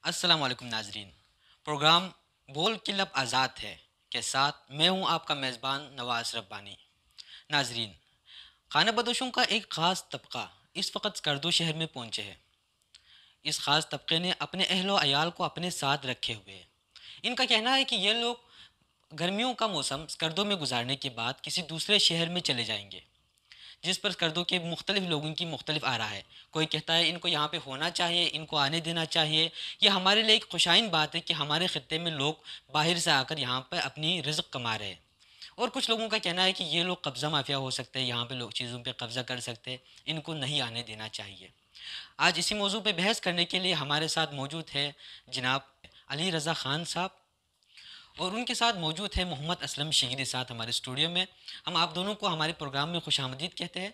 السلام علیکم ناظرین. پروگرام بول کے لب آزاد ہے کے ساتھ میں ہوں آپ کا میزبان نواز ربانی. ناظرین، خانہ بدوشوں کا ایک خاص طبقہ اس وقت اسکردو شہر میں پہنچے ہے. اس خاص طبقے نے اپنے اہل و عیال کو اپنے ساتھ رکھے ہوئے ہے. ان کا کہنا ہے کہ یہ لوگ گرمیوں کا موسم اسکردو میں گزارنے کے بعد کسی دوسرے شہر میں چلے جائیں گے، جس پر اسکردو کے مختلف لوگوں کی مختلف آرا ہے. کوئی کہتا ہے ان کو یہاں پہ ہونا چاہیے، ان کو آنے دینا چاہیے. یہ ہمارے لیے ایک خوشائن بات ہے کہ ہمارے خطے میں لوگ باہر سے آ کر یہاں پہ اپنی رزق کما رہے ہیں. اور کچھ لوگوں کا کہنا ہے کہ یہ لوگ قبضہ مافیا ہو سکتے ہیں، یہاں پہ لوگ چیزوں پہ قبضہ کر سکتے ہیں، ان کو نہیں آنے دینا چاہیے. آج اسی موضوع پہ بحث کرنے کے لیے ہمارے ساتھ موجود ہے جناب علی رضا خان صاحب، اور ان کے ساتھ موجود ہے محمد اسلم شہیدی ساتھ ہمارے اسٹوڈیو میں. ہم آپ دونوں کو ہمارے پروگرام میں خوش آمدید کہتے ہیں.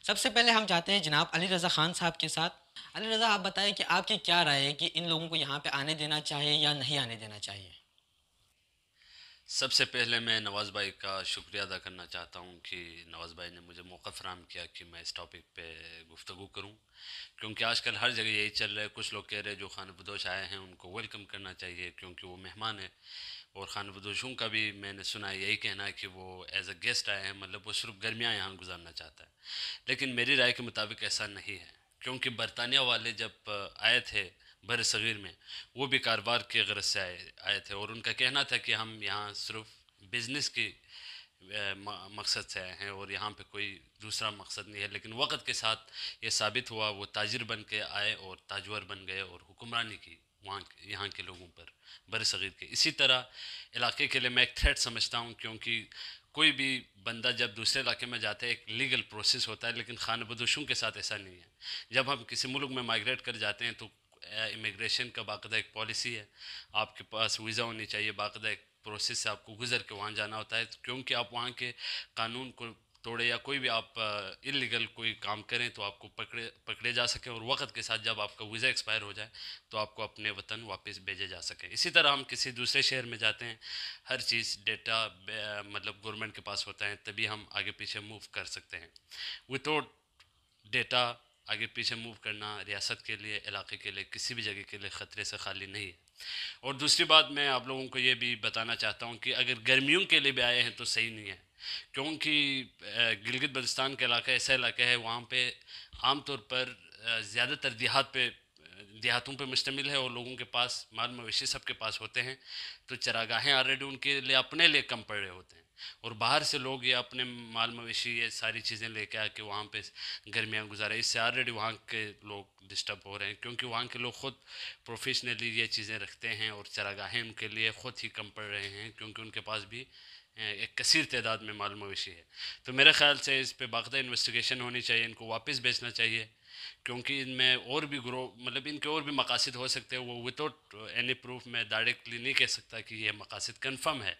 سب سے پہلے ہم چاہتے ہیں جناب علی رضا خان صاحب کے ساتھ. علی رضا، آپ بتائیں کہ آپ کی کیا رائے ہے کہ ان لوگوں کو یہاں پہ آنے دینا چاہیے یا نہیں آنے دینا چاہیے؟ سب سے پہلے میں نواز بھائی کا شکریہ ادا کرنا چاہتا ہوں کہ نواز بھائی نے مجھے موقع فراہم کیا کہ میں اس ٹاپک پہ گفتگو کروں، کیونکہ آج کل ہر جگہ یہی چل رہا ہے. کچھ لوگ کہہ رہے ہیں جو خانہ بدوش آئے ہیں ان کو ویلکم کرنا چاہیے کیونکہ وہ مہمان ہیں، اور خانہ بدوشوں کا بھی میں نے سنا ہے یہی کہنا ہے کہ وہ ایز اے گیسٹ آئے ہیں، مطلب وہ صرف گرمیاں یہاں گزارنا چاہتا ہے. لیکن میری رائے کے مطابق ایسا نہیں ہے، کیونکہ برطانیہ والے جب آئے تھے بر صغیر میں، وہ بھی کاروبار کی غرض سے آئے تھے، اور ان کا کہنا تھا کہ ہم یہاں صرف بزنس کی مقصد سے آئے ہیں اور یہاں پہ کوئی دوسرا مقصد نہیں ہے. لیکن وقت کے ساتھ یہ ثابت ہوا، وہ تاجر بن کے آئے اور تاجور بن گئے اور حکمرانی کی وہاں یہاں کے لوگوں پر، بر صغیر کے. اسی طرح علاقے کے لیے میں ایک تھریٹ سمجھتا ہوں، کیونکہ کوئی بھی بندہ جب دوسرے علاقے میں جاتا ہے ایک لیگل پروسیس ہوتا ہے، لیکن خانہ بدوشوں کے ساتھ ایسا نہیں ہے. جب ہم کسی ملک میں مائگریٹ کر جاتے ہیں تو امیگریشن کا باقاعدہ ایک پالیسی ہے، آپ کے پاس ویزا ہونی چاہیے، باقاعدہ ایک پروسیس سے آپ کو گزر کے وہاں جانا ہوتا ہے، کیونکہ آپ وہاں کے قانون کو توڑے یا کوئی بھی آپ انلیگل کوئی کام کریں تو آپ کو پکڑے جا سکیں، اور وقت کے ساتھ جب آپ کا ویزا ایکسپائر ہو جائے تو آپ کو اپنے وطن واپس بھیجے جا سکیں. اسی طرح ہم کسی دوسرے شہر میں جاتے ہیں، ہر چیز ڈیٹا مطلب گورنمنٹ کے پاس ہوتا ہے، تبھی ہم آگے پیچھے موو کر سکتے ہیں. وداؤٹ ڈیٹا آگے پیچھے موو کرنا ریاست کے لیے، علاقے کے لیے، کسی بھی جگہ کے لیے خطرے سے خالی نہیں ہے. اور دوسری بات میں آپ لوگوں کو یہ بھی بتانا چاہتا ہوں کہ اگر گرمیوں کے لیے بھی آئے ہیں تو صحیح نہیں ہے، کیونکہ گلگت بلتستان کا علاقہ ایسا علاقہ ہے وہاں پہ عام طور پر زیادہ تر دیہاتوں پہ مشتمل ہے، اور لوگوں کے پاس مال مویشی سب کے پاس ہوتے ہیں، تو چراگاہیں آلریڈی ان کے لیے اپنے لیے کم پڑ رہے ہوتے ہیں، اور باہر سے لوگ یہ اپنے مال مویشی یہ ساری چیزیں لے کے آ کے وہاں پہ گرمیاں گزارے. اس سے آلریڈی وہاں کے لوگ ڈسٹرب ہو رہے ہیں، کیونکہ وہاں کے لوگ خود پروفیشنلی یہ چیزیں رکھتے ہیں، اور چراگاہیں ان کے لیے خود ہی کم پڑ رہے ہیں کیونکہ ان کے پاس بھی ایک کثیر تعداد میں مال مویشی ہے. تو میرے خیال سے اس پہ باقاعدہ انویسٹیگیشن ہونی چاہیے، ان کو واپس بیچنا چاہیے، کیونکہ ان میں اور بھی مطلب ان کے اور بھی مقاصد ہو سکتے ہیں. وہ وداؤٹ اینی پروف میں ڈائریکٹلی نہیں کہہ سکتا کہ یہ مقاصد کنفرم ہے،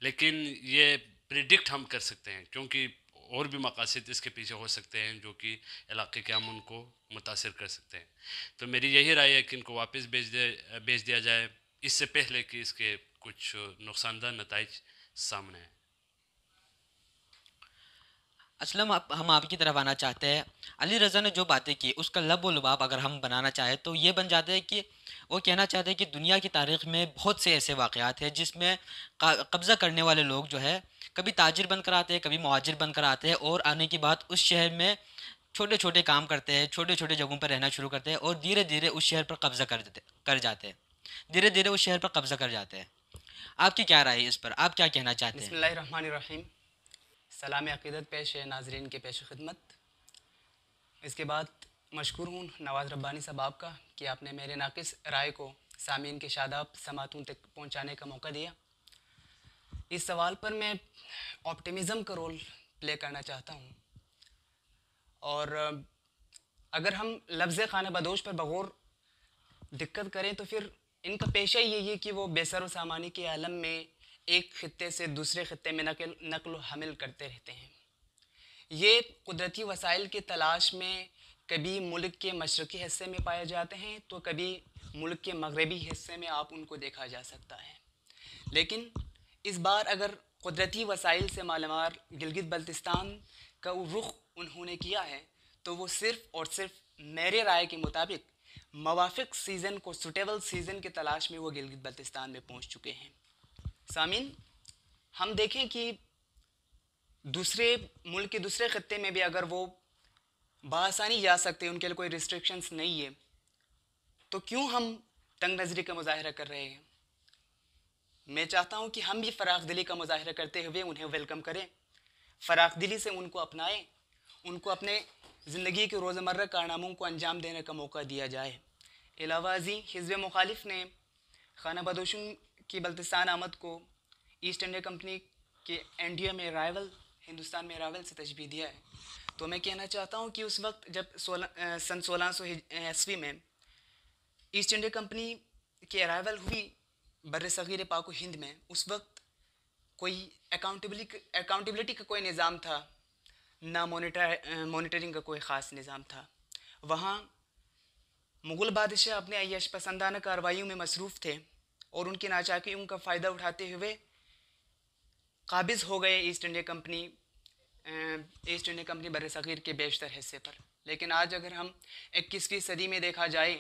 لیکن یہ پریڈکٹ ہم کر سکتے ہیں، کیونکہ اور بھی مقاصد اس کے پیچھے ہو سکتے ہیں جو کہ علاقے کے امن کو متاثر کر سکتے ہیں. تو میری یہی رائے ہے کہ ان کو واپس بیچ دیا جائے، اس سے پہلے کہ اس کے کچھ نقصان دہ نتائج سامنے آئیں. اسلم، ہم آپ کی طرف آنا چاہتے ہیں. علی رضا نے جو باتیں کی اس کا لب و لباب اگر ہم بنانا چاہیں تو یہ بن جاتا ہے کہ وہ کہنا چاہتے ہیں کہ دنیا کی تاریخ میں بہت سے ایسے واقعات ہیں جس میں قبضہ کرنے والے لوگ جو ہے کبھی تاجر بن کر آتے ہیں، کبھی مہاجر بن کر آتے ہیں، اور آنے کے بعد اس شہر میں چھوٹے چھوٹے کام کرتے ہیں، چھوٹے چھوٹے جگہوں پر رہنا شروع کرتے ہیں، اور دھیرے دھیرے اس شہر پر قبضہ کر جاتے ہیں. دھیرے دھیرے اس شہر پر قبضہ کر جاتے ہیں. آپ کی کیا رائے ہے اس پر؟ آپ کیا کہنا چاہتے ہیں؟ بسم اللہ الرحمن الرحیم. سلام عقیدت پیش ہے ناظرین کے پیش خدمت. اس کے بعد مشکور ہوں نواز ربانی صاحب آپ کا کہ آپ نے میرے ناقص رائے کو سامعین کے شاداب سماعتوں تک پہنچانے کا موقع دیا. اس سوال پر میں آپٹیمزم کا رول پلے کرنا چاہتا ہوں، اور اگر ہم لفظ خانہ بدوش پر بغور دقت کریں تو پھر ان کا پیشہ یہی ہے کہ وہ بے سر و سامانی کے عالم میں ایک خطے سے دوسرے خطے میں نقل و حمل کرتے رہتے ہیں. یہ قدرتی وسائل کی تلاش میں کبھی ملک کے مشرقی حصے میں پائے جاتے ہیں تو کبھی ملک کے مغربی حصے میں آپ ان کو دیکھا جا سکتا ہے. لیکن اس بار اگر قدرتی وسائل سے مالامال گلگت بلتستان کا رخ انہوں نے کیا ہے تو وہ صرف اور صرف میرے رائے کے مطابق موافق سیزن کو سوٹیبل سیزن کی تلاش میں وہ گلگت بلتستان میں پہنچ چکے ہیں۔ سامعین، ہم دیکھیں کہ دوسرے ملک کے دوسرے خطے میں بھی اگر وہ بآسانی جا سکتے ہیں، ان کے لیے کوئی ریسٹرکشنز نہیں ہے، تو کیوں ہم تنگ نظری کا مظاہرہ کر رہے ہیں؟ میں چاہتا ہوں کہ ہم بھی فراخ دلی کا مظاہرہ کرتے ہوئے انہیں ویلکم کریں، فراخ دلی سے ان کو اپنائیں، ان کو اپنے زندگی کے روزمرہ کارناموں کو انجام دینے کا موقع دیا جائے۔ علاوہ ازیں حزب مخالف نے خانہ بدوشوں کی بلتستان آمد کو ایسٹ انڈیا کمپنی کے انڈیا میں رائیول، ہندوستان میں رائیول سے تشبیہ دیا ہے۔ تو میں کہنا چاہتا ہوں کہ اس وقت جب سن 1680 میں ایسٹ انڈیا کمپنی کی ارائیول ہوئی بر صغیر پاک و ہند میں، اس وقت کوئی اکاؤنٹیبلٹی کا کوئی نظام تھا، نہ مانیٹرنگ کا کوئی خاص نظام تھا۔ وہاں مغل بادشاہ اپنے عیش پسندانہ کارروائیوں میں مصروف تھے اور ان کی ناچاکیوں کا فائدہ اٹھاتے ہوئے قابض ہو گئے ایسٹ انڈیا کمپنی بر صغیر کے بیشتر حصے پر۔ لیکن آج اگر ہم 21ویں صدی میں دیکھا جائے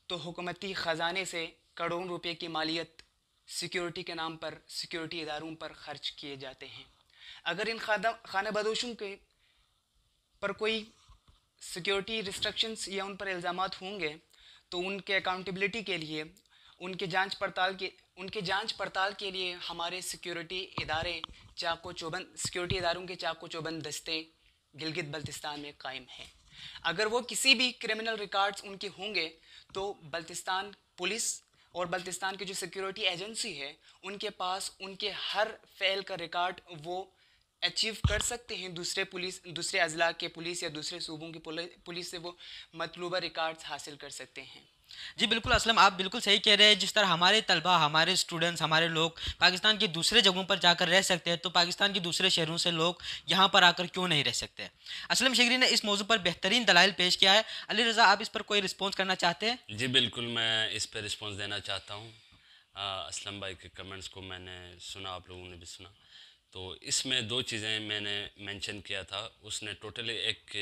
تو حکومتی خزانے سے کروڑوں روپے کی مالیت سیکیورٹی کے نام پر سیکیورٹی اداروں پر خرچ کیے جاتے ہیں۔ اگر ان خانہ بدوشوں کے پر کوئی سیکیورٹی ریسٹرکشنز یا ان پر الزامات ہوں گے تو ان کے اکاؤنٹیبلٹی کے لیے، ان کے جانچ پڑتال کے لیے ہمارے سیکیورٹی اداروں کے چاق و چوبند دستے گلگت بلتستان میں قائم ہیں۔ اگر وہ کسی بھی کرمنل ریکارڈز ان کے ہوں گے تو بلتستان پولیس اور بلتستان کی جو سیکیورٹی ایجنسی ہے، ان کے پاس ان کے ہر فعل کا ریکارڈ وہ اچیو کر سکتے ہیں۔ دوسرے اضلاع کے پولیس یا دوسرے صوبوں کی پولیس سے وہ مطلوبہ ریکارڈز حاصل کر سکتے ہیں۔ جی بالکل اسلم، آپ بالکل صحیح کہہ رہے ہیں۔ جس طرح ہمارے طلبہ، ہمارے اسٹوڈنٹس، ہمارے لوگ پاکستان کے دوسرے جگہوں پر جا کر رہ سکتے ہیں، تو پاکستان کے دوسرے شہروں سے لوگ یہاں پر آ کر کیوں نہیں رہ سکتے؟ اسلم شگری نے اس موضوع پر بہترین دلائل پیش کیا ہے۔ علی رضا، آپ اس پر کوئی رسپانس کرنا چاہتے ہیں؟ جی بالکل، میں اس پہ رسپانس دینا چاہتا ہوں۔ اسلم بھائی کے کمنٹس کو میں نے سنا، آپ لوگوں نے بھی سنا، تو اس میں دو چیزیں میں نے مینشن کیا تھا۔ اس نے ٹوٹلی ایک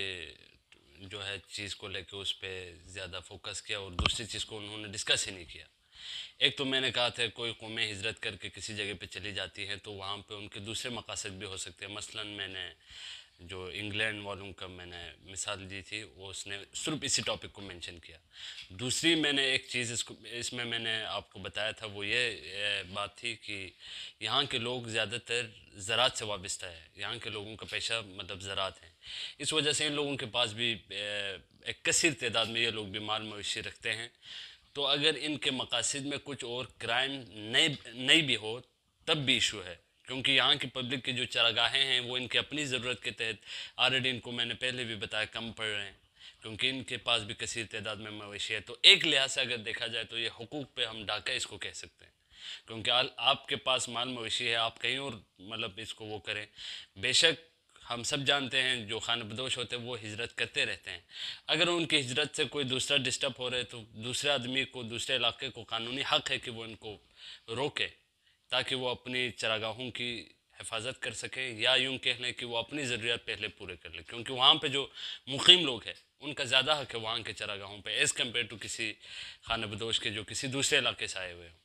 جو ہے چیز کو لے کے اس پہ زیادہ فوکس کیا اور دوسری چیز کو انہوں نے ڈسکس ہی نہیں کیا۔ ایک تو میں نے کہا تھا کوئی قومیں ہجرت کر کے کسی جگہ پہ چلی جاتی ہیں تو وہاں پہ ان کے دوسرے مقاصد بھی ہو سکتے ہیں۔ مثلاً میں نے جو انگلینڈ والوں کا میں نے مثال دی تھی، وہ اس نے صرف اسی ٹاپک کو مینشن کیا۔ دوسری میں نے ایک چیز اس میں نے آپ کو بتایا تھا، وہ یہ بات تھی کہ یہاں کے لوگ زیادہ تر زراعت سے وابستہ ہے، یہاں کے لوگوں کا پیشہ مطلب زراعت ہے۔ اس وجہ سے ان لوگوں کے پاس بھی ایک کثیر تعداد میں یہ لوگ بھی مال مویشی رکھتے ہیں۔ تو اگر ان کے مقاصد میں کچھ اور کرائم نہیں بھی ہو تب بھی ایشو ہے، کیونکہ یہاں کی پبلک کی جو چراگاہیں ہیں وہ ان کے اپنی ضرورت کے تحت آلریڈی ان کو میں نے پہلے بھی بتایا کم پڑ رہے ہیں، کیونکہ ان کے پاس بھی کثیر تعداد میں مویشی ہے۔ تو ایک لحاظ سے اگر دیکھا جائے تو یہ حقوق پہ ہم ڈاکہ اس کو کہہ سکتے ہیں، کیونکہ آپ کے پاس مال مویشی ہے، آپ کہیں اور مطلب اس کو وہ کریں۔ بے شک ہم سب جانتے ہیں جو خانہ بدوش ہوتے ہیں وہ ہجرت کرتے رہتے ہیں، اگر ان کی ہجرت سے کوئی دوسرا ڈسٹرب ہو رہے تو دوسرے آدمی کو، دوسرے علاقے کو قانونی حق ہے کہ وہ ان کو روکے تاکہ وہ اپنی چراگاہوں کی حفاظت کر سکیں، یا یوں کہہ لیں کہ وہ اپنی ضروریات پہلے پورے کر لیں، کیونکہ وہاں پہ جو مقیم لوگ ہیں ان کا زیادہ حق ہے وہاں کے چراگاہوں پہ ایز کمپیئر ٹو کسی خانہ بدوش کے جو کسی دوسرے علاقے سے آئے ہوئے ہوں۔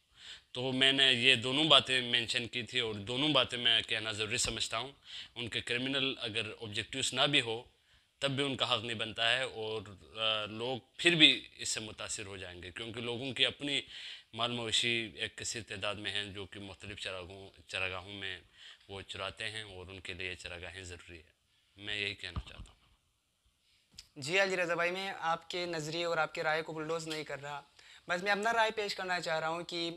تو میں نے یہ دونوں باتیں مینشن کی تھی اور دونوں باتیں میں کہنا ضروری سمجھتا ہوں۔ ان کے کرمنل اگر آبجیکٹیوز نہ بھی ہو تب بھی ان کا حق نہیں بنتا ہے، اور لوگ پھر بھی اس سے متاثر ہو جائیں گے، کیونکہ لوگوں کی اپنی مال مویشی ایک کثیر تعداد میں ہیں جو کہ مختلف چراگاہوں میں وہ چراتے ہیں اور ان کے لیے چراگاہیں ضروری ہے۔ میں یہی کہنا چاہتا ہوں۔ جی علی رضا بھائی، میں آپ کے نظریے اور آپ کے رائے کو بلڈوز نہیں کر رہا، بس میں اپنا رائے پیش کرنا چاہ رہا ہوں کہ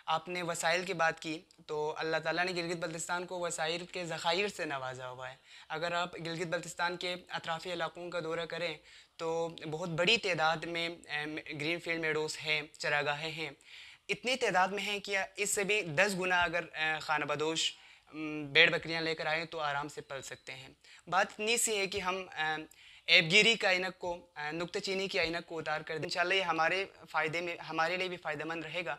آپ نے وسائل کی بات کی، تو اللہ تعالیٰ نے گلگت بلتستان کو وسائل کے ذخائر سے نوازا ہوا ہے۔ اگر آپ گلگت بلتستان کے اطرافی علاقوں کا دورہ کریں تو بہت بڑی تعداد میں گرین فیلڈ میڈوز ہیں، چراگاہیں ہیں، اتنی تعداد میں ہیں کہ اس سے بھی 10 گنا اگر خانہ بدوش بیڑ بکریاں لے کر آئیں تو آرام سے پل سکتے ہیں۔ بات اتنی سی ہے کہ ہم ایب گیری کا اینک کو، نکتہ چینی کی اینک کو اتار کر دیں، انشاءاللہ یہ ہمارے لیے بھی فائدہ مند رہے گا۔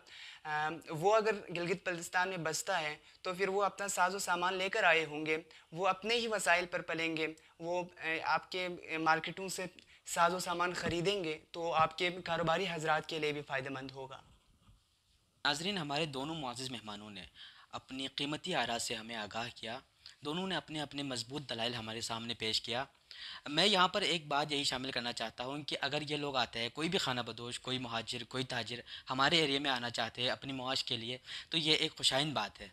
وہ اگر گلگت بلتستان میں بستا ہے تو پھر وہ اپنا ساز و سامان لے کر آئے ہوں گے، وہ اپنے ہی وسائل پر پلیں گے، وہ آپ کے مارکیٹوں سے ساز و سامان خریدیں گے تو آپ کے کاروباری حضرات کے لیے بھی فائدہ مند ہوگا۔ ناظرین، ہمارے دونوں معزز مہمانوں نے اپنی قیمتی آراء سے ہمیں آگاہ کیا، دونوں نے اپنے اپنے مضبوط دلائل ہمارے سامنے پیش کیا۔ میں یہاں پر ایک بات یہی شامل کرنا چاہتا ہوں کہ اگر یہ لوگ آتے ہیں، کوئی بھی خانہ بدوش، کوئی مہاجر، کوئی تاجر ہمارے ایریے میں آنا چاہتے ہیں اپنی معاش کے لیے، تو یہ ایک خوشائن بات ہے۔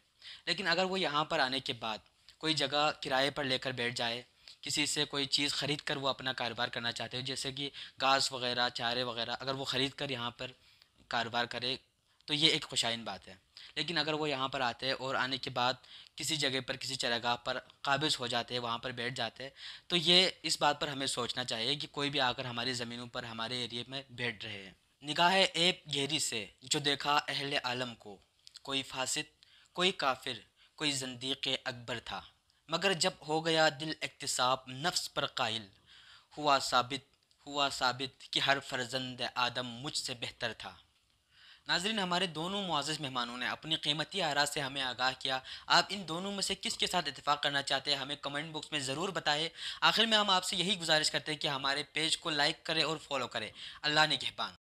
لیکن اگر وہ یہاں پر آنے کے بعد کوئی جگہ کرائے پر لے کر بیٹھ جائے، کسی سے کوئی چیز خرید کر وہ اپنا کاروبار کرنا چاہتے ہو، جیسے کہ گھاس وغیرہ، چارے وغیرہ، اگر وہ خرید کر یہاں پر کاروبار کرے تو یہ ایک خوشائن بات ہے۔ لیکن اگر وہ یہاں پر آتے ہیں اور آنے کے بعد کسی جگہ پر، کسی چراگاہ پر قابض ہو جاتے ہیں، وہاں پر بیٹھ جاتے ہیں، تو یہ اس بات پر ہمیں سوچنا چاہیے کہ کوئی بھی آ کر ہماری زمینوں پر، ہمارے ایریے میں بیٹھ رہے ہیں۔ نگاہ ایب گہری سے جو دیکھا اہل عالم کو، کوئی فاسد، کوئی کافر، کوئی زندیق اکبر تھا، مگر جب ہو گیا دل اکتساب نفس پر قائل، ہوا ثابت کہ ہر فرزند آدم مجھ سے بہتر تھا۔ ناظرین، ہمارے دونوں معزز مہمانوں نے اپنی قیمتی آراء سے ہمیں آگاہ کیا۔ آپ ان دونوں میں سے کس کے ساتھ اتفاق کرنا چاہتے ہیں ہمیں کمنٹ باکس میں ضرور بتائیں۔ آخر میں ہم آپ سے یہی گزارش کرتے ہیں کہ ہمارے پیج کو لائک کریں اور فالو کریں۔ اللہ نگہبان۔